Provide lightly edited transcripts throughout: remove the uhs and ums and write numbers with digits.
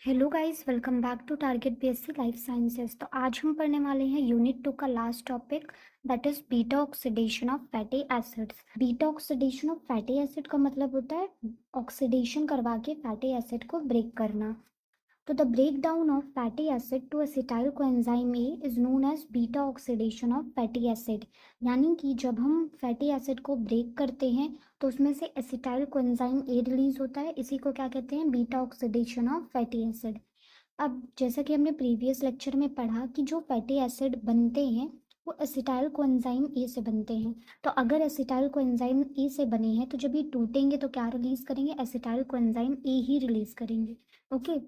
Hello guys, welcome back to target BSc life sciences. तो आज हम पढ़ने वाले हैं यूनिट 2 का last topic, that is beta oxidation of fatty acids. Beta oxidation of fatty acid का मतलब होता है ऑक्सीडेशन करवा के फैटी एसिड को ब्रेक करना। तो the breakdown of fatty acid to acetyl coenzyme A is known as beta oxidation of fatty acid। यानी कि जब हम फैटी एसिड को ब्रेक करते हैं तो उसमें से एसिटाइल कोएंजाइम ए रिलीज होता है, इसी को क्या कहते हैं, beta oxidation of fatty acid. अब जैसा कि हमने प्रीवियस लेक्चर में पढ़ा कि जो फैटी एसिड बनते हैं वो एसिटाइल कोएंजाइम ए से बनते हैं। तो अगर एसिटाइल कोएंजाइम ए से बने हैं तो जब ये टूटेंगे तो क्या रिलीज करेंगे, एसिटाइल कोएंजाइम ए ही रिलीज करेंगे। ओके।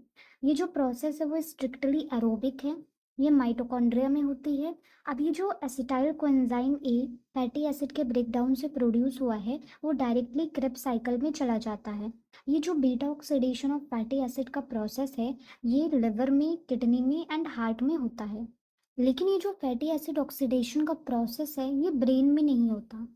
ये जो प्रोसेस है वो स्ट्रिक्टली एरोबिक है, ये माइटोकॉन्ड्रिया में होती है। अब ये जो एसिटाइल कोएंजाइम ए फैटी एसिड के ब्रेकडाउन से प्रोड्यूस हुआ है वो डायरेक्टली क्रेब्स साइकिल में चला जाता है। ये जो beta oxidation of fatty acid का प्रोसेस है ये लिवर में, किडनी में एंड हार्ट में होता है। लेकिन ये जो फैटी एसिड ऑक्सीडेशन का प्रोसेस है ये ब्रेन में नहीं होता।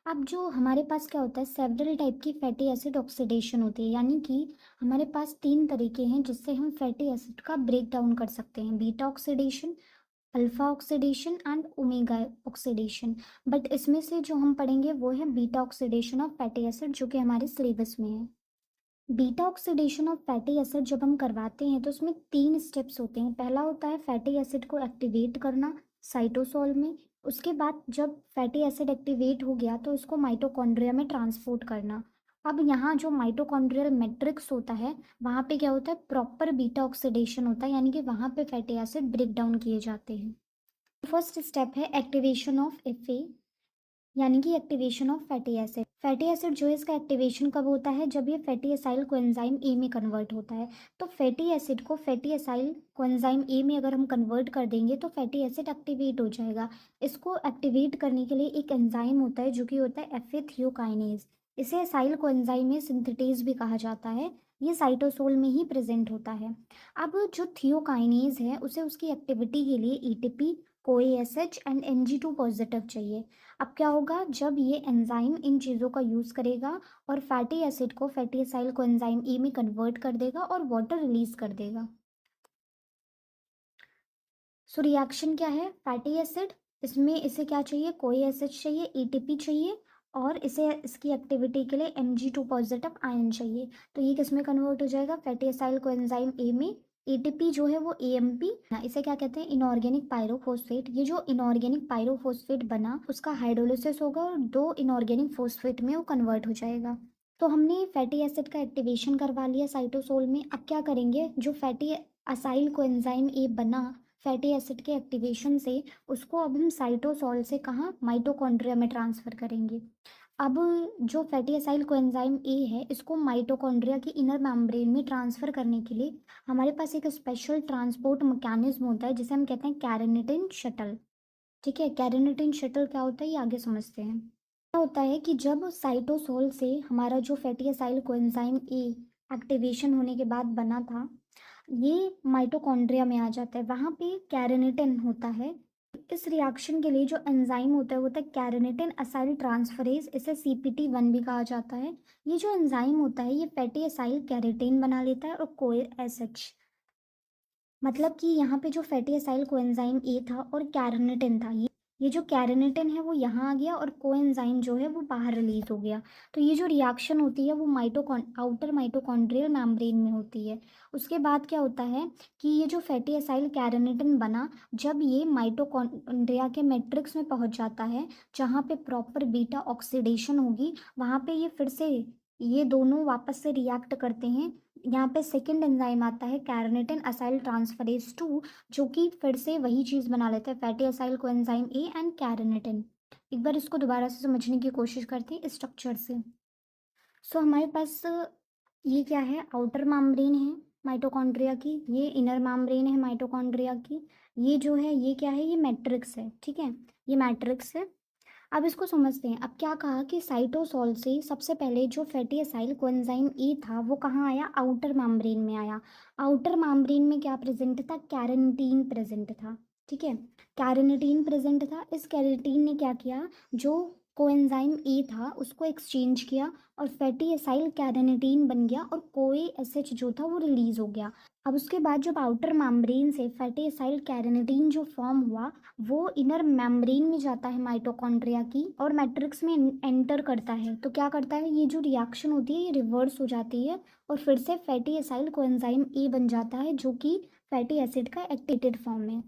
अब जो हमारे पास क्या होता है, सेवरल टाइप की फैटी एसिड ऑक्सीडेशन होती है, यानी कि हमारे पास तीन तरीके हैं जिससे हम फैटी एसिड का ब्रेक डाउन कर सकते हैं, beta oxidation, alpha oxidation and omega oxidation. But इसमें से जो हम पढ़ेंगे वो है beta oxidation of fatty acid, जो कि हमारे सिलेबस में है। Beta oxidation of fatty acid जब हम करवाते हैं तो उसमें तीन स्टेप्स होते हैं। पहला होता है फैटी एसिड को एक्टिवेट करना साइटोसोल में। उसके बाद जब फैटी एसिड एक्टिवेट हो गया तो उसको माइटोकॉन्ड्रिया में ट्रांसपोर्ट करना। अब यहाँ जो माइटोकॉन्ड्रियल मैट्रिक्स होता है वहाँ पे क्या होता है, प्रॉपर बीटा ऑक्सीडेशन होता है, यानी कि वहाँ पे फैटी एसिड ब्रेक डाउन किए जाते हैं। फर्स्ट स्टेप है एक्टिवेशन ऑफ एफ, यानी कि activation of fatty acid. Fatty acid जो है इसका एक्टिवेशन कब होता है, जब ये फैटी एसाइल कोएंजाइम ए में कन्वर्ट होता है। तो फैटी एसिड को फैटी एसाइल कोएंजाइम ए में अगर हम कन्वर्ट कर देंगे तो फैटी एसिड एक्टिवेट हो जाएगा। इसको एक्टिवेट करने के लिए एक एंजाइम होता है जो कि होता है एफ ए थियोकाइनेज। इसे एसाइल कोएंजाइम में सिंथेटेज भी कहा जाता है। ये साइटोसोल में ही प्रेजेंट होता है। अब जो थियोकाइनेज है उसे उसकी एक्टिविटी के लिए एटीपी, कोएएसएच एंड एनजी2 पॉजिटिव चाहिए। अब क्या होगा, जब ये एंजाइम इन चीज़ों का यूज़ करेगा और फैटी एसिड को फैटी एसाइल को एंजाइम ए में कन्वर्ट कर देगा और वाटर रिलीज कर देगा। सो रिएक्शन क्या है, फैटी एसिड, इसमें इसे क्या चाहिए, कोई एसिड चाहिए, एटीपी चाहिए, और इसे इसकी एक्टिविटी के लिए Mg2 पॉजिटिव आयन चाहिए। तो ये किस में कन्वर्ट हो जाएगा, फैटी एसाइल को एंजाइम ए में। एटीपी जो है वो एएमपी, इसे क्या कहते हैं, इनऑर्गेनिक पायरोफॉस्फेट। ये जो इनऑर्गेनिक पायरोफॉस्फेट बना उसका हाइड्रोलिसिस होगा और दो इनऑर्गेनिक फॉस्फेट में वो कन्वर्ट हो जाएगा। तो हमने फैटी एसिड का एक्टिवेशन करवा लिया साइटोसोल में। अब क्या करेंगे, जो फैटी असाइल को एंजाइम ए बना फैटी एसिड के एक्टिवेशन से, उसको अब हम साइटोसोल से कहाँ, माइटोकॉन्ड्रिया में ट्रांसफर करेंगे। अब जो फैटी एसाइल कोएंजाइम ए है इसको माइटोकॉन्ड्रिया की इनर मेम्ब्रेन में ट्रांसफर करने के लिए हमारे पास एक स्पेशल ट्रांसपोर्ट मैकेनिज्म होता है जिसे हम कहते हैं कैरेनिटिन शटल। ठीक है, कैरेनिटिन शटल क्या होता है ये आगे समझते हैं। क्या होता है कि जब साइटोसोल से हमारा जो फैटी एसाइल कोएंजाइम ए एक्टिवेशन होने के बाद बना था, ये माइटोकॉन्ड्रिया में आ जाता है, वहाँ पे कैरेनिटिन होता है। इस रिएक्शन के लिए जो एंजाइम होता है वो होता है कैरेनिटिन असाइल ट्रांसफरेज, इसे CPT1 भी कहा जाता है। ये जो एंजाइम होता है ये फैटी एसाइल कैरेटिन बना लेता है और कोए एसएच, मतलब कि यहाँ पे जो फैटी एसाइल कोएंजाइम ए था और कैरेनिटिन था, ये जो कैरेनिटिन है वो यहाँ आ गया और कोएंजाइम जो है वो बाहर रिलीज हो गया। तो ये जो रिएक्शन होती है वो आउटर माइटोकॉन्ड्रियल मेम्ब्रेन में होती है। उसके बाद क्या होता है कि ये जो फैटी एसाइल कैरेनिटिन बना, जब ये माइटोकॉन्ड्रिया के मैट्रिक्स में पहुंच जाता है जहाँ पे प्रॉपर बीटा ऑक्सीडेशन होगी, वहाँ पे ये फिर से ये दोनों वापस से रिएक्ट करते हैं। यहाँ पे सेकेंड एंजाइम आता है कैरेनिटिन असाइल ट्रांसफरेज 2, जो कि फिर से वही चीज़ बना लेते हैं, fatty acyl coenzyme A and carnitine. एक बार इसको दोबारा से समझने की कोशिश करते हैं स्ट्रक्चर से। सो हमारे पास ये क्या है, आउटर मेम्ब्रेन है माइटोकॉन्ड्रिया की, ये इनर मेम्ब्रेन है माइटोकॉन्ड्रिया की, ये जो है ये क्या है, ये मैट्रिक्स है। ठीक है, ये मैट्रिक्स है। अब इसको समझते हैं। अब क्या कहा कि साइटोसोल से सबसे पहले जो फैटी एसाइल कोएंजाइम ए था वो कहाँ आया, आउटर मेम्ब्रेन में आया। आउटर मेम्ब्रेन में क्या प्रेजेंट था, कैरेनिटीन प्रेजेंट था। ठीक है, कैरेनिटीन प्रेजेंट था। इस कैरेनिटीन ने क्या किया, जो कोएंजाइम ए था उसको एक्सचेंज किया और फैटी एसाइल कैरेनिटीन बन गया और कोई एसएच जो था वो रिलीज हो गया। अब उसके बाद जब आउटर मेम्ब्रेन से फैटी एसाइल कैरेनिटीन जो फॉर्म हुआ वो इनर मेम्ब्रेन में जाता है माइटोकॉन्ड्रिया की और मैट्रिक्स में एंटर करता है। तो क्या करता है, ये जो रिएक्शन होती है ये रिवर्स हो जाती है और फिर से फैटी एसाइल कोएंजाइम ए बन जाता है जो कि फैटी एसिड का एक्टिवेटेड फॉर्म है।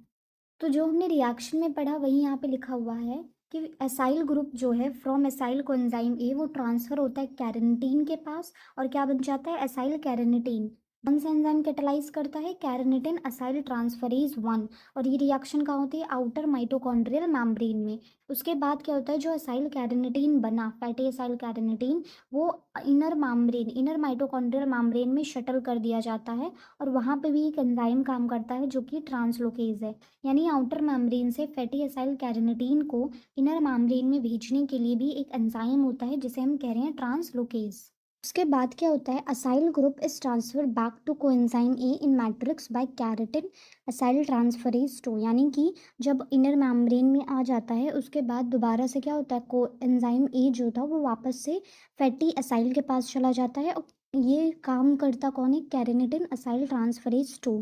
तो जो हमने रिएक्शन में पढ़ा वही यहाँ पे लिखा हुआ है कि एसाइल ग्रुप जो है फ्रॉम एसाइल कोएंजाइम ए वो ट्रांसफर होता है कैरेनिटीन के पास और क्या बन जाता है, एसाइल कैरेनिटीन। कौन सा एंजाइम कैटालाइज करता है, कैरेनिटिन असाइल ट्रांसफरेज 1। और ये रिएक्शन कहाँ होती है, आउटर माइटोकॉन्ड्रियल मेम्ब्रेन में। उसके बाद क्या होता है, जो असाइल कैरेनिटीन बना फैटी असाइल कैरेनिटीन वो inner membrane inner mitochondrial membrane में शटल कर दिया जाता है और वहाँ पे भी एक एंजाइम काम करता है जो कि ट्रांसलोकेज है। यानी आउटर मेम्ब्रेन से फैटी एसाइल कैरेनिटीन को इनर मेम्ब्रेन में भेजने के लिए भी एक एंजाइम होता है जिसे हम कह रहे हैं ट्रांसलोकेज। उसके बाद क्या होता है, acyl group is transfer back to coenzyme A in matrix by carnitine acyl transferase 2। यानी कि जब इनर मेम्ब्रेन में आ जाता है उसके बाद दोबारा से क्या होता है, कोएंजाइम ए जो था वो वापस से फैटी असाइल के पास चला जाता है और ये काम करता कौन है, कैरेनिटिन असाइल ट्रांसफरेज 2।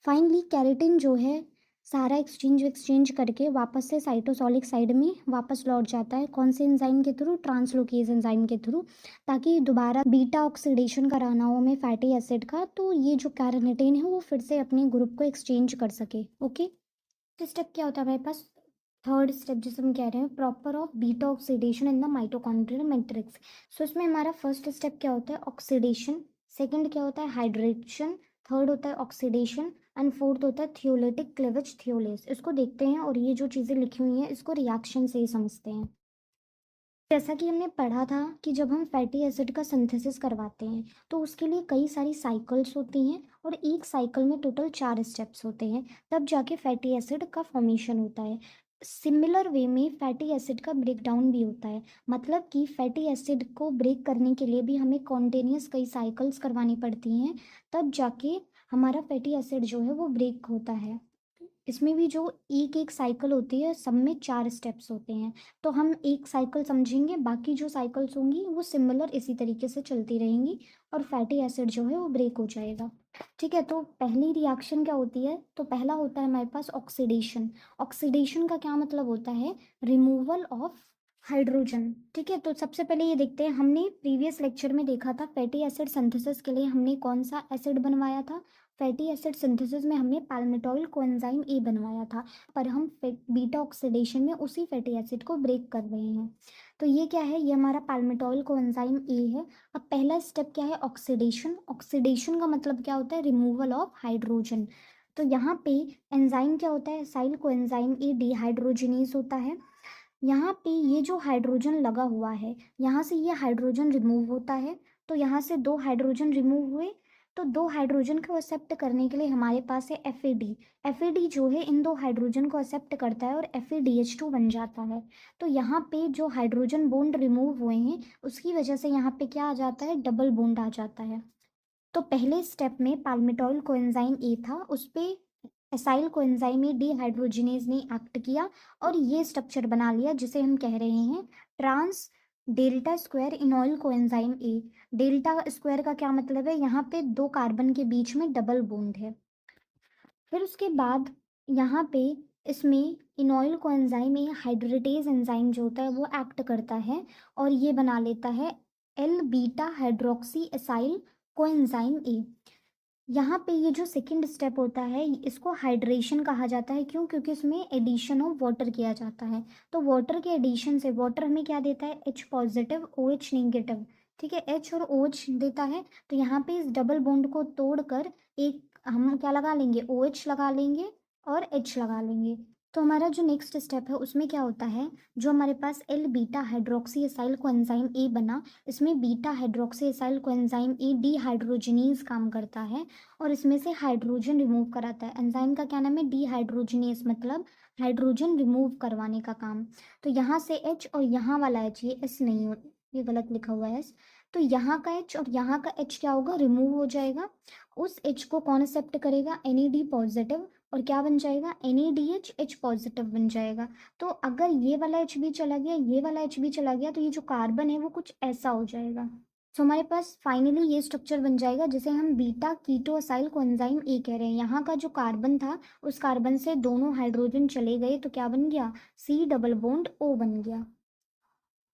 फाइनली कैरेटिन जो है सारा एक्सचेंज करके वापस से साइटोसोलिक साइड में वापस लौट जाता है। कौन से एंजाइम के थ्रू, ट्रांसलोकेज एंजाइम के थ्रू, ताकि दोबारा बीटा ऑक्सीडेशन कराना हो हमें फैटी एसिड का, तो ये जो कैरेनिटिन है वो फिर से अपने ग्रुप को एक्सचेंज कर सके। ओके, तो स्टेप क्या होता है हमारे पास, थर्ड स्टेप जिसे हम कह रहे हैं proper of beta oxidation in the mitochondrial matrix. So इसमें हमारा फर्स्ट स्टेप क्या होता है, ऑक्सीडेशन। सेकंड क्या होता है, हाइड्रेशन। थर्ड होता है ऑक्सीडेशन एंड फोर्थ होता है थियोलेटिक क्लीवेज थियोलेस। इसको देखते हैं और ये जो चीज़ें लिखी हुई हैं इसको रिएक्शन से ही समझते हैं। जैसा कि हमने पढ़ा था कि जब हम फैटी एसिड का सिंथेसिस करवाते हैं तो उसके लिए कई सारी साइकिल्स होती हैं और एक साइकिल में टोटल 4 स्टेप्स होते हैं, तब जाके फैटी एसिड का फॉर्मेशन होता है। सिमिलर वे में फैटी एसिड का ब्रेक डाउन भी होता है, मतलब कि फैटी एसिड को ब्रेक करने के लिए भी हमें कॉन्टिन्यूस कई साइकिल्स करवानी पड़ती हैं, तब जाके हमारा फैटी एसिड जो है वो ब्रेक होता है। इसमें भी जो एक एक साइकिल होती है सब में 4 स्टेप्स होते हैं। तो हम एक साइकिल समझेंगे, बाकी जो साइकिल्स होंगी वो सिमिलर इसी तरीके से चलती रहेंगी और फैटी एसिड जो है वो ब्रेक हो जाएगा। ठीक है, तो पहली रिएक्शन क्या होती है, तो पहला होता है हमारे पास ऑक्सीडेशन। ऑक्सीडेशन का क्या मतलब होता है, रिमूवल ऑफ हाइड्रोजन। ठीक है, तो सबसे पहले ये देखते हैं, हमने प्रीवियस लेक्चर में देखा था फैटी एसिड सिंथेसिस के लिए हमने कौन सा एसिड बनवाया था, फैटी एसिड सिंथेसिस में हमने पैल्मिटॉइल कोएंजाइम ए बनवाया था, पर हम बीटा ऑक्सीडेशन में उसी फैटी एसिड को ब्रेक कर रहे हैं। तो ये क्या है, ये हमारा पैल्मिटॉइल कोएंजाइम ए है। अब पहला स्टेप क्या है, ऑक्सीडेशन। ऑक्सीडेशन का मतलब क्या होता है, रिमूवल ऑफ हाइड्रोजन। तो यहाँ पे एंजाइम क्या होता है, एसाइल कोएंजाइम ए डिहाइड्रोजिनेज होता है। यहाँ पे ये जो हाइड्रोजन लगा हुआ है यहाँ से ये हाइड्रोजन रिमूव होता है, तो यहाँ से 2 हाइड्रोजन रिमूव हुए, तो 2 हाइड्रोजन को एक्सेप्ट करने के लिए हमारे पास है एफ ए डी जो है इन 2 हाइड्रोजन को एक्सेप्ट करता है और FeDH2 बन जाता है। तो यहाँ पे जो हाइड्रोजन बॉन्ड रिमूव हुए हैं उसकी वजह से यहाँ पे क्या आ जाता है, डबल बॉन्ड आ जाता है। तो पहले स्टेप में पाल्मिटॉइल कोएंजाइम ए था, उस पे एसाइल कोएंजाइम ए डिहाइड्रोजिनेज ने एक्ट किया और ये स्ट्रक्चर बना लिया जिसे हम कह रहे हैं trans delta square enoyl coenzyme A. Delta square का क्या मतलब है, यहाँ पे 2 कार्बन के बीच में डबल बॉन्ड है। फिर उसके बाद यहाँ पे इसमें इनॉइल कोएंजाइम ए हाइड्रेटेज एंजाइम जो होता है वो एक्ट करता है और ये बना लेता है L beta hydroxy acyl coenzyme ए। यहाँ पे ये जो सेकंड स्टेप होता है इसको हाइड्रेशन कहा जाता है, क्यों, क्योंकि इसमें एडिशन ऑफ वाटर किया जाता है। तो वाटर के एडिशन से वाटर हमें क्या देता है, H पॉजिटिव OH नेगेटिव। ठीक है, H और OH देता है, तो यहाँ पे इस डबल बॉन्ड को तोड़कर एक हम क्या लगा लेंगे, OH लगा लेंगे और H लगा लेंगे। तो हमारा जो नेक्स्ट स्टेप है उसमें क्या होता है, जो हमारे पास L beta hydroxy acyl coenzyme A बना, इसमें beta hydroxy acyl coenzyme A dehydrogenase काम करता है और इसमें से हाइड्रोजन रिमूव कराता है। एंजाइम का क्या नाम है, डिहाइड्रोजिनेज, मतलब हाइड्रोजन रिमूव करवाने का काम। तो यहाँ से H और यहाँ वाला H, ये S नहीं हो, ये गलत लिखा हुआ है S। तो यहाँ का H और यहाँ का H क्या होगा, रिमूव हो जाएगा। उस H को कौन एक्सेप्ट करेगा, NAD पॉजिटिव, और क्या बन जाएगा, NADH H पॉजिटिव बन जाएगा। तो अगर ये वाला H भी चला गया, ये वाला H भी चला गया, तो ये जो कार्बन है वो कुछ ऐसा हो जाएगा। तो हमारे पास फाइनली ये स्ट्रक्चर बन जाएगा जिसे हम beta keto acyl coenzyme A कह रहे हैं। यहाँ का जो कार्बन था, उस कार्बन से दोनों हाइड्रोजन चले गए, तो क्या बन गया, C डबल बॉन्ड O बन गया।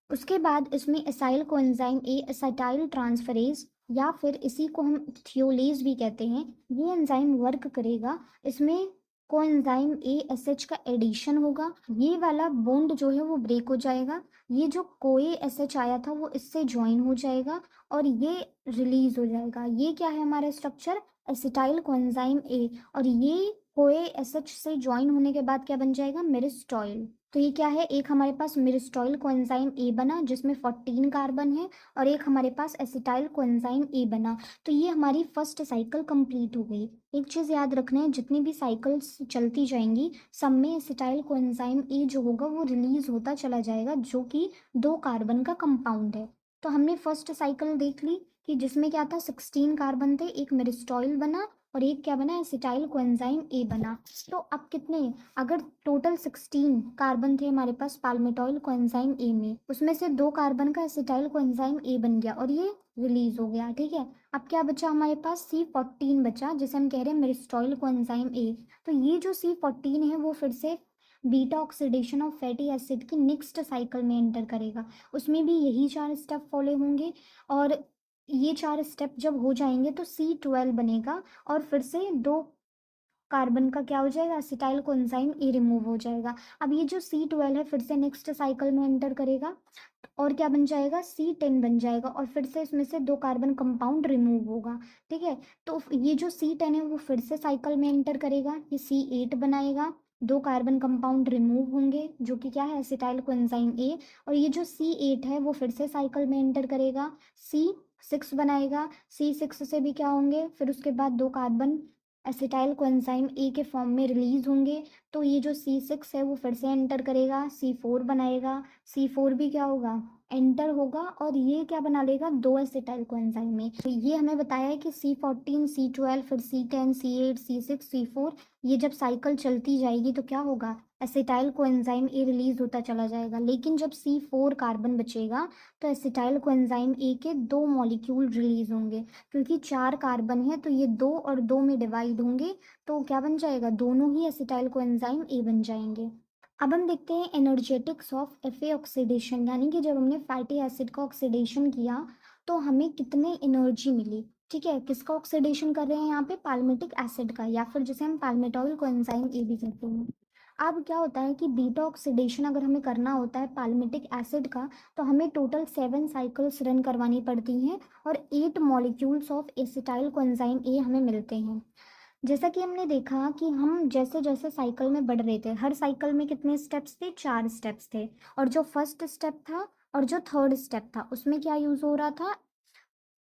उसके बाद इसमें एसाइल कोएंजाइम ए एसाइटाइल ट्रांसफरेज, या फिर इसी को हम थियोलेज भी कहते हैं, ये एंजाइम वर्क करेगा। इसमें कोएंजाइम ए एस एच का एडिशन होगा, ये वाला बॉन्ड जो है वो ब्रेक हो जाएगा, ये जो कोए एस एच आया था वो इससे ज्वाइन हो जाएगा और ये रिलीज हो जाएगा। ये क्या है हमारा स्ट्रक्चर, एसिटाइल कोएंजाइम ए, और ये कोए एस एच से ज्वाइन होने के बाद क्या बन जाएगा, मिरिस्टॉइल। तो ये क्या है, एक हमारे पास मिरिस्टॉइल कोएंजाइम ए बना जिसमें 14 कार्बन है, और एक हमारे पास एसिटाइल कोएंजाइम ए बना। तो ये हमारी फर्स्ट साइकिल कंप्लीट हो गई। एक चीज़ याद रखना है, जितनी भी साइकिल्स चलती जाएंगी सब में एसिटाइल कोएंजाइम ए जो होगा वो रिलीज होता चला जाएगा, जो कि 2 कार्बन का कंपाउंड है। तो हमने फर्स्ट साइकिल देख ली कि जिसमें क्या था, 16 कार्बन थे, एक मिरिस्टॉइल बना और एक क्या बना, एसिटाइल कोएंजाइम ए बना। तो अब कितने, अगर टोटल 16 कार्बन थे हमारे पास पाल्मिटॉइल कोएंजाइम ए में, उसमें से 2 कार्बन का एसिटाइल कोएंजाइम ए बन गया और ये रिलीज हो गया, ठीक है। अब क्या बचा हमारे पास, C14 बचा, जिसे हम कह रहे हैं मिरिस्टॉइल कोएंजाइम ए। तो ये जो C14 है वो फिर से beta oxidation of fatty acid की नेक्स्ट साइकिल में एंटर करेगा। उसमें भी यही 4 स्टेप फॉलो होंगे, और ये 4 स्टेप जब हो जाएंगे तो C12 बनेगा, और फिर से 2 कार्बन का क्या हो जाएगा, एसिटाइल कोएंजाइम ए रिमूव हो जाएगा। अब ये जो C12 है फिर से नेक्स्ट साइकिल में एंटर करेगा, और क्या बन जाएगा, C10 बन जाएगा, और फिर से इसमें से 2 कार्बन कंपाउंड रिमूव होगा, ठीक है। तो ये जो C10 है वो फिर से साइकिल में एंटर करेगा, ये C8 बनाएगा, 2 कार्बन कंपाउंड रिमूव होंगे जो कि क्या है, एसिटाइल कोएंजाइम ए, और ये जो C8 है वो फिर से साइकिल में एंटर करेगा, C6 बनाएगा, C6 से भी क्या होंगे, फिर उसके बाद 2 कार्बन एसिटाइल कोएंजाइम ए के फॉर्म में रिलीज होंगे। तो ये जो C6 है वो फिर से एंटर करेगा, C4 बनाएगा, C4 भी क्या होगा, एंटर होगा, और ये क्या बना लेगा, 2 एसिटाइल कोएंजाइम में। तो ये हमें बताया है कि C14 C12 फिर C10 C8 C6 C4, ये जब साइकिल चलती जाएगी तो क्या होगा, एसिटाइल कोएंजाइम ए रिलीज होता चला जाएगा। लेकिन जब C4 कार्बन बचेगा तो एसिटाइल कोएंजाइम ए के 2 मॉलिक्यूल रिलीज होंगे, क्योंकि 4 कार्बन है तो ये 2 और 2 में डिवाइड होंगे, तो क्या बन जाएगा, दोनों ही एसिटाइल कोएंजाइम ए बन जाएंगे। अब हम देखते हैं एनर्जेटिक्स ऑफ एफए ऑक्सीडेशन, यानी कि जब हमने फैटी एसिड का ऑक्सीडेशन किया तो हमें कितने एनर्जी मिली, ठीक है। किसका ऑक्सीडेशन कर रहे हैं यहाँ पे, पाल्मिटिक एसिड का, या फिर जिसे हम पाल्मिटॉइल कोएंजाइम ए भी कहते हैं। अब क्या होता है कि बीटा ऑक्सीडेशन अगर हमें करना होता है पाल्मिटिक एसिड का, तो हमें टोटल 7 साइकिल्स रन करवानी पड़ती हैं, और 8 मॉलिक्यूल्स ऑफ एसिटाइल कोएंजाइम ए हमें मिलते हैं। जैसा कि हमने देखा कि हम जैसे जैसे साइकिल में बढ़ रहे थे, हर साइकिल में कितने स्टेप्स थे, 4 स्टेप्स थे, और जो फर्स्ट स्टेप था और जो थर्ड स्टेप था उसमें क्या यूज हो रहा था,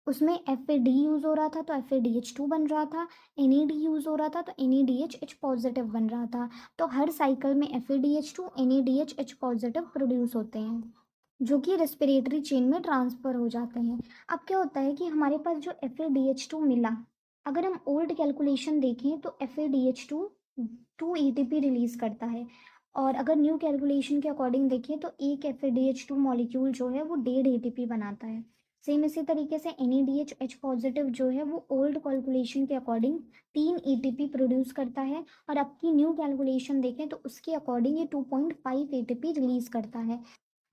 उसमें FAD यूज हो रहा था तो FADH2 बन रहा था, NAD यूज हो रहा था तो NADH H पॉजिटिव बन रहा था। तो हर साइकिल में FADH2 NADH H positive produce होते हैं, जो कि रेस्पिरेटरी चेन में ट्रांसफर हो जाते हैं। अब क्या होता है कि हमारे पास जो FADH2 मिला, अगर हम ओल्ड कैलकुलेशन देखें तो FADH2 2 ATP रिलीज करता है, और अगर न्यू कैलकुलेशन के अकॉर्डिंग देखें तो एक FADH2 मॉलिक्यूल जो है वो 1.5 ATP बनाता है। सेम इसी तरीके से NADH H पॉजिटिव जो है वो ओल्ड कैलकुलेशन के अकॉर्डिंग 3 ATP प्रोड्यूस करता है, और अब की न्यू कैलकुलेशन देखें तो उसके अकॉर्डिंग ये 2.5 ATP रिलीज करता है।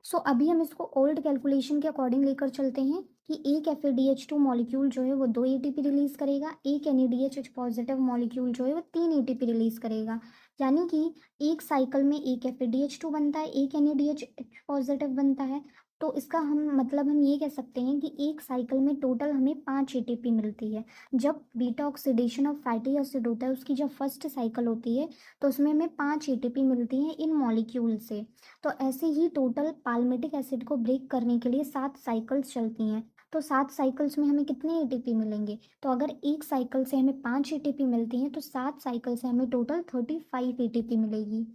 सो अभी हम इसको ओल्ड कैलकुलेशन के अकॉर्डिंग लेकर चलते हैं कि एक FADH2 मॉलिक्यूल जो है वो 2 ATP रिलीज करेगा, एक NADH H पॉजिटिव मॉलिक्यूल जो है वो 3 ATP रिलीज करेगा। यानी कि एक साइकिल में एक FADH2 बनता है, एक NADH H पॉजिटिव बनता है। तो इसका हम ये कह सकते हैं कि एक साइकिल में टोटल हमें 5 ATP मिलती है। जब beta oxidation of fatty acid होता है उसकी जब फर्स्ट साइकिल होती है तो उसमें हमें 5 ATP मिलती हैं इन मॉलिक्यूल से। तो ऐसे ही टोटल पाल्मिटिक एसिड को ब्रेक करने के लिए 7 साइकिल्स चलती हैं। तो 7 साइकिल्स में हमें कितने ATP मिलेंगे, तो अगर एक साइकिल से हमें 5 ATP मिलती हैं तो 7 साइकिल से हमें टोटल 35 ATP मिलेगी।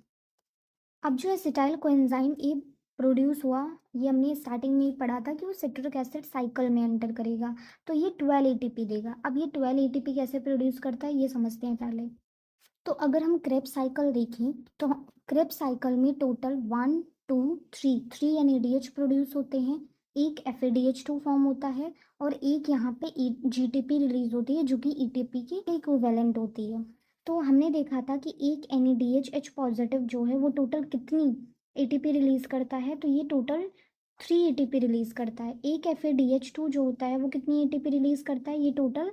अब जो एसिटाइल कोएंजाइम ए प्रोड्यूस हुआ, ये हमने स्टार्टिंग में ही पढ़ा था कि वो सिट्रिक एसिड साइकिल में एंटर करेगा, तो ये 12 एटीपी देगा। अब ये 12 एटीपी कैसे प्रोड्यूस करता है ये समझते हैं पहले। तो अगर हम क्रेब्स साइकिल देखें तो क्रेब्स साइकिल में टोटल 1 2 3 NADH प्रोड्यूस होते हैं, एक FADH2 फॉर्म होता है और एक यहाँ पे GTP रिलीज होती है जो कि ETP की इक्विवेलेंट होती है। तो हमने देखा था कि एक NADH पॉजिटिव जो है वो टोटल कितनी ATP रिलीज करता है, तो ये टोटल 3 ATP रिलीज करता है। एक FADH2 जो होता है वो कितनी ATP रिलीज करता है, ये टोटल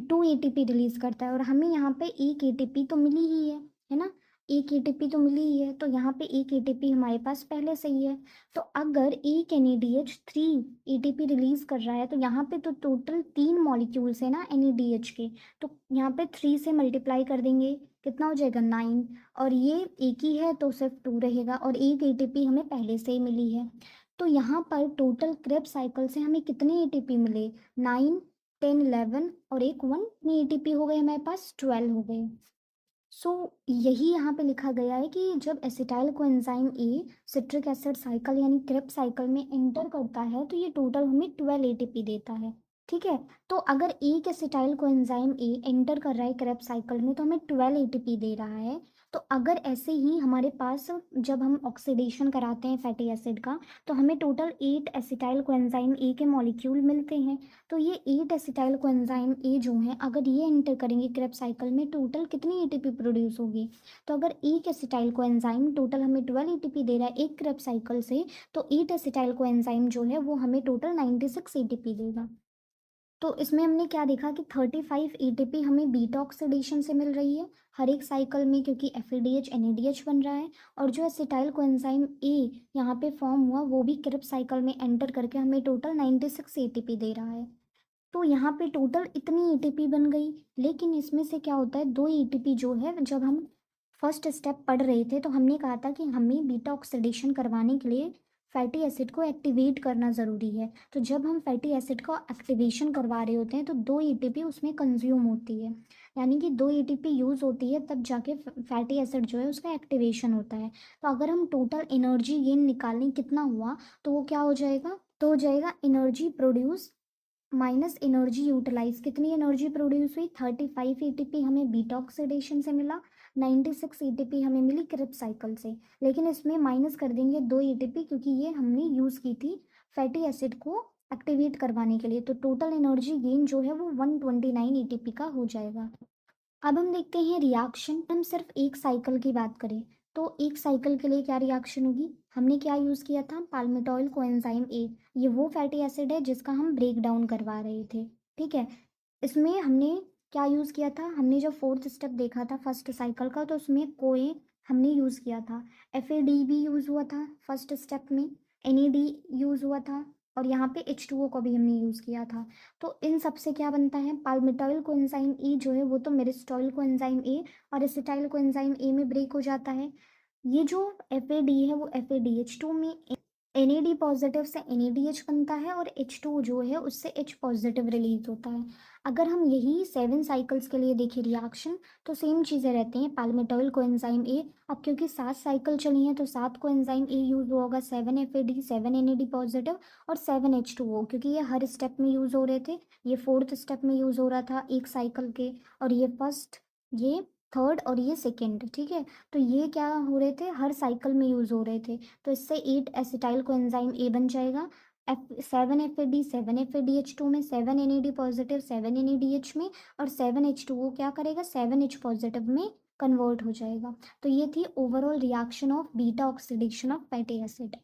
2 ATP रिलीज करता है। और हमें यहाँ पे एक ATP तो मिली ही है ना, एक ATP तो मिली ही है, तो यहाँ पे एक ATP हमारे पास पहले से ही है। तो अगर एक NADH 3 ATP रिलीज कर रहा है तो यहाँ पे तो टोटल 3 मॉलिक्यूल्स है ना NADH के, तो यहाँ पे 3 से मल्टीप्लाई कर देंगे, कितना हो जाएगा 9, और ये एक ही है तो सिर्फ 2 रहेगा, और एक ATP हमें पहले से ही मिली है। तो यहाँ पर टोटल क्रेब्स साइकिल से हमें कितने ATP मिले, 9 10 11 और एक 1 में ATP हो गए, हमारे पास 12 हो गए। सो यही यहाँ पे लिखा गया है कि जब एसिटाइल कोएंजाइम ए सिट्रिक एसिड साइकिल यानी क्रेब्स साइकिल में एंटर करता है तो ये टोटल हमें 12 ATP देता है। ठीक है, तो अगर एक एसिटाइल कोएंजाइम ए एंटर कर रहा है क्रेब्स साइकिल में तो हमें 12 ATP दे रहा है। तो अगर ऐसे ही हमारे पास जब हम ऑक्सीडेशन कराते हैं फैटी एसिड का तो हमें टोटल 8 एसिटाइल कोएंजाइम ए के मॉलिक्यूल मिलते हैं। तो ये 8 एसिटाइल कोएंजाइम ए जो हैं अगर ये एंटर करेंगे क्रेब्स साइकिल में टोटल कितनी ATP प्रोड्यूस होगी, तो अगर एक एसिटाइल कोएंजाइम टोटल हमें 12 ATP दे रहा है एक क्रेब्स साइकिल से, तो 8 एसिटाइल कोएंजाइम जो है वो हमें टोटल 96 ATP देगा। तो इसमें हमने क्या देखा कि 35 ATP हमें बीटा ऑक्सीडेशन से मिल रही है हर एक साइकिल में, क्योंकि FADH NADH बन रहा है, और जो एसिटाइल कोएंजाइम ए यहाँ पे फॉर्म हुआ वो भी क्रेब्स साइकिल में एंटर करके हमें टोटल 96 ATP दे रहा है। तो यहाँ पे टोटल इतनी ATP बन गई, लेकिन इसमें से क्या होता है 2 ATP जो है, जब हम फर्स्ट स्टेप पढ़ रहे थे तो हमने कहा था कि हमें बीटा ऑक्सीडेशन करवाने के लिए फैटी एसिड को एक्टिवेट करना ज़रूरी है। तो जब हम फैटी एसिड का एक्टिवेशन करवा रहे होते हैं तो 2 ATP उसमें कंज्यूम होती है, यानी कि 2 ATP यूज़ होती है तब जाके फैटी एसिड जो है उसका एक्टिवेशन होता है। तो अगर हम टोटल एनर्जी गेन निकालें कितना हुआ तो वो क्या हो जाएगा, तो हो जाएगा energy produce minus energy utilise. कितनी एनर्जी प्रोड्यूस हुई, 35 ATP हमें बीटा ऑक्सीडेशन से मिला, 96 ATP हमें मिली क्रेब्स साइकिल से, लेकिन इसमें माइनस कर देंगे 2 ATP क्योंकि ये हमने यूज़ की थी फैटी एसिड को एक्टिवेट करवाने के लिए। तो टोटल एनर्जी गेन जो है वो 129 ATP का हो जाएगा। अब हम देखते हैं रिएक्शन। हम सिर्फ एक साइकिल की बात करें तो एक साइकिल के लिए क्या रिएक्शन होगी, हमने क्या यूज़ किया था, पाल्मिटॉइल कोएंजाइम ए, ये वो फैटी एसिड है जिसका हम ब्रेक डाउन करवा रहे थे। ठीक है, इसमें हमने क्या यूज़ किया था, हमने जब फोर्थ स्टेप देखा था फर्स्ट साइकिल का तो उसमें कोए हमने यूज़ किया था, FAD भी यूज़ हुआ था फर्स्ट स्टेप में, NAD यूज़ हुआ था, और यहाँ पे H2O को भी हमने यूज़ किया था। तो इन सब से क्या बनता है, पाल्मिटॉइल कोएंजाइम ई जो है वो तो मेरिस्टॉइल कोएंजाइम ए और एसिटाइल कोएंजाइम ए में ब्रेक हो जाता है। ये जो FAD है वो FADH2 में NAD पॉजिटिव से NADH बनता है और H2 जो है उससे H पॉजिटिव रिलीज होता है। अगर हम यही 7 साइकिल्स के लिए देखें रिएक्शन तो सेम चीज़ें रहती हैं, पाल्मिटॉइल कोएंजाइम ए, अब क्योंकि 7 साइकिल चली हैं तो 7 कोएंजाइम ए यूज़ होगा, 7 FAD 7 NAD पॉजिटिव और 7 H2O, क्योंकि ये हर स्टेप में यूज़ हो रहे थे। ये फोर्थ स्टेप में यूज़ हो रहा था एक साइकिल के, और ये फर्स्ट, ये थर्ड और ये सेकेंड। ठीक है, तो ये क्या हो रहे थे, हर साइकिल में यूज़ हो रहे थे। तो इससे 8 एसिटाइल कोएंजाइम ए बन जाएगा, 7 FAD 7 FADH2 में, 7 NAD पॉजिटिव 7 NADH में, और 7 H2O क्या करेगा 7 H पॉजिटिव में कन्वर्ट हो जाएगा। तो ये थी overall reaction of beta oxidation of fatty acid.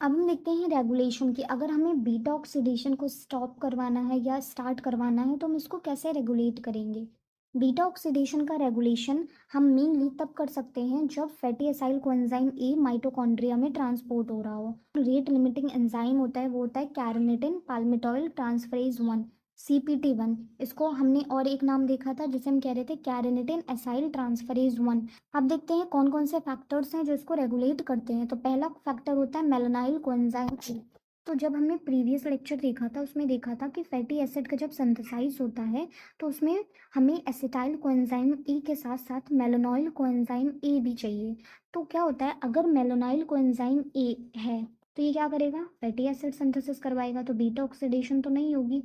अब हम देखते हैं रेगुलेशन की। अगर हमें बीटा ऑक्सीडेशन को स्टॉप करवाना है या स्टार्ट करवाना है तो हम इसको कैसे रेगुलेट करेंगे। बीटा ऑक्सीडेशन का रेगुलेशन हम मेनली तब कर सकते हैं जब फैटी एसाइल कोएंजाइम ए माइटोकॉन्ड्रिया में ट्रांसपोर्ट हो रहा हो। रेट लिमिटिंग एंजाइम होता है वो होता है कैरनिटिन पाल्मिटॉइल ट्रांसफरेज 1, CPT1। इसको हमने और एक नाम देखा था जिसे हम कह रहे थे कैरनिटिन एसाइल ट्रांसफरेज 1। अब देखते हैं कौन कौन से फैक्टर्स हैं जो इसको रेगुलेट करते हैं। तो पहला फैक्टर होता है मेलानाइल कोएंजाइम ए। तो जब हमने प्रीवियस लेक्चर देखा था उसमें देखा था कि फैटी एसिड का जब सिंथेसाइज होता है तो उसमें हमें एसिटाइल कोएंजाइम ई के साथ साथ मेलानोइल कोएंजाइम ए भी चाहिए। तो क्या होता है, अगर मेलानोइल कोएंजाइम ए है तो ये क्या करेगा, फैटी एसिड सिंथेसिस करवाएगा, तो बीटा ऑक्सीडेशन तो नहीं होगी।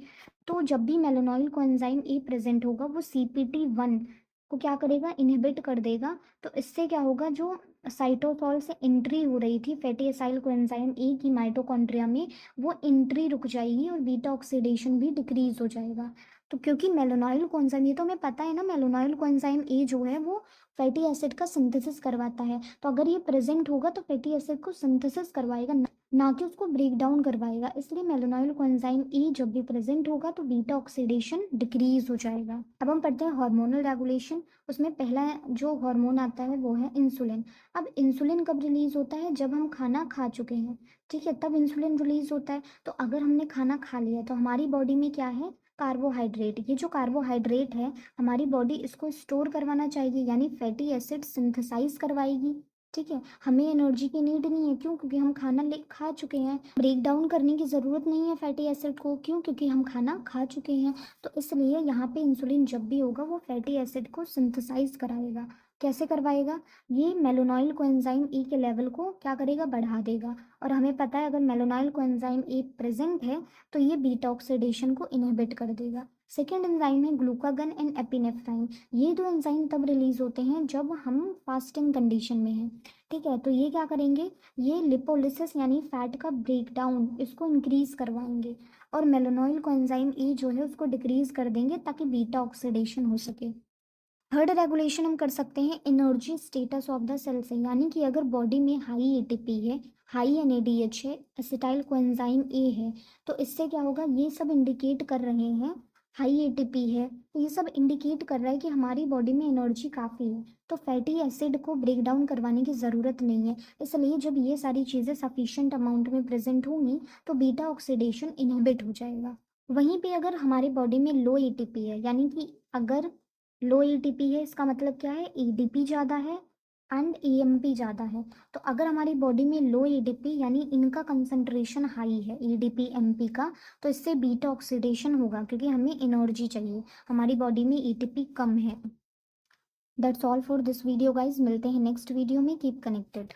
तो जब भी मेलानोइल कोएंजाइम ए प्रेजेंट होगा वो CPT1 को क्या करेगा, इनहिबिट कर देगा। तो इससे क्या होगा, जो साइटोसोल से एंट्री हो रही थी फैटी एसाइल कोएंजाइम ए की माइटोकॉन्ड्रिया में, वो एंट्री रुक जाएगी और बीटा ऑक्सीडेशन भी डिक्रीज हो जाएगा। तो क्योंकि मेलानोइल कोएंजाइम, ये तो हमें पता है ना, मेलानोइल कोएंजाइम ए जो है वो फैटी एसिड का सिंथेसिस करवाता है। तो अगर ये प्रेजेंट होगा तो फैटी एसिड को सिंथेसिस करवाएगा, ना कि उसको ब्रेक डाउन करवाएगा। इसलिए मेलानोइल कोएंजाइम ई जब भी प्रेजेंट होगा तो बीटा ऑक्सीडेशन डिक्रीज हो जाएगा। अब हम पढ़ते हैं हार्मोनल रेगुलेशन। उसमें पहला जो हार्मोन आता है वो है इंसुलिन। अब इंसुलिन कब रिलीज होता है, जब हम खाना खा चुके हैं, ठीक है, तब इंसुलिन रिलीज होता है। तो अगर हमने खाना खा लिया तो हमारी बॉडी में क्या है, कार्बोहाइड्रेट। ये जो कार्बोहाइड्रेट है हमारी बॉडी इसको स्टोर करवाना चाहिए, यानी फैटी एसिड सिंथेसाइज करवाएगी। ठीक है, हमें एनर्जी की नीड नहीं है, क्यों, क्योंकि हम खाना ले खा चुके हैं। ब्रेक डाउन करने की ज़रूरत नहीं है फैटी एसिड को, क्यों, क्योंकि हम खाना खा चुके हैं। तो इसलिए यहाँ पे इंसुलिन जब भी होगा वो फैटी एसिड को सिंथेसाइज कराएगा। कैसे करवाएगा, ये मेलानोइल कोएंजाइम ई के लेवल को क्या करेगा, बढ़ा देगा। और हमें पता है अगर मेलानोइल कोएंजाइम ए प्रेजेंट है तो ये बीटा ऑक्सीडेशन को इनहिबिट कर देगा। सेकेंड एंजाइम है ग्लूकागन एंड एपिनेफ्राइन। ये दो एंजाइम तब रिलीज होते हैं जब हम फास्टिंग कंडीशन में हैं। ठीक है, तो ये क्या करेंगे, ये लिपोलिसिस यानी फैट का ब्रेक डाउन इसको इंक्रीज करवाएंगे, और मेलानोइल कोएंजाइम ए जो है उसको डिक्रीज कर देंगे ताकि बीटा ऑक्सीडेशन हो सके। थर्ड रेगुलेशन हम कर सकते हैं energy status of the cell से, यानी कि अगर बॉडी में हाई एटीपी है, हाई NADH है, एसिटाइल कोएंजाइम ए है, तो इससे क्या होगा, ये सब इंडिकेट कर रहे हैं, हाई एटीपी है तो ये सब इंडिकेट कर रहा है कि हमारी बॉडी में एनर्जी काफ़ी है, तो फैटी एसिड को ब्रेक डाउन करवाने की ज़रूरत नहीं है। इसलिए जब ये सारी चीज़ें सफिशेंट अमाउंट में प्रेजेंट होंगी तो बीटा ऑक्सीडेशन इनहिबिट हो जाएगा। वहीं पे अगर हमारी बॉडी में लो एटीपी है, यानी कि अगर लो एटीपी है इसका मतलब क्या है, एडीपी ज़्यादा है एंड एएमपी ज़्यादा है। तो अगर हमारी बॉडी में लो एडीपी यानी इनका कंसंट्रेशन हाई है, एडीपी एमपी का, तो इससे बीटा ऑक्सीडेशन होगा क्योंकि हमें एनर्जी चाहिए, हमारी बॉडी में एटीपी कम है। That's all for this video guys, मिलते हैं नेक्स्ट वीडियो में, कीप कनेक्टेड।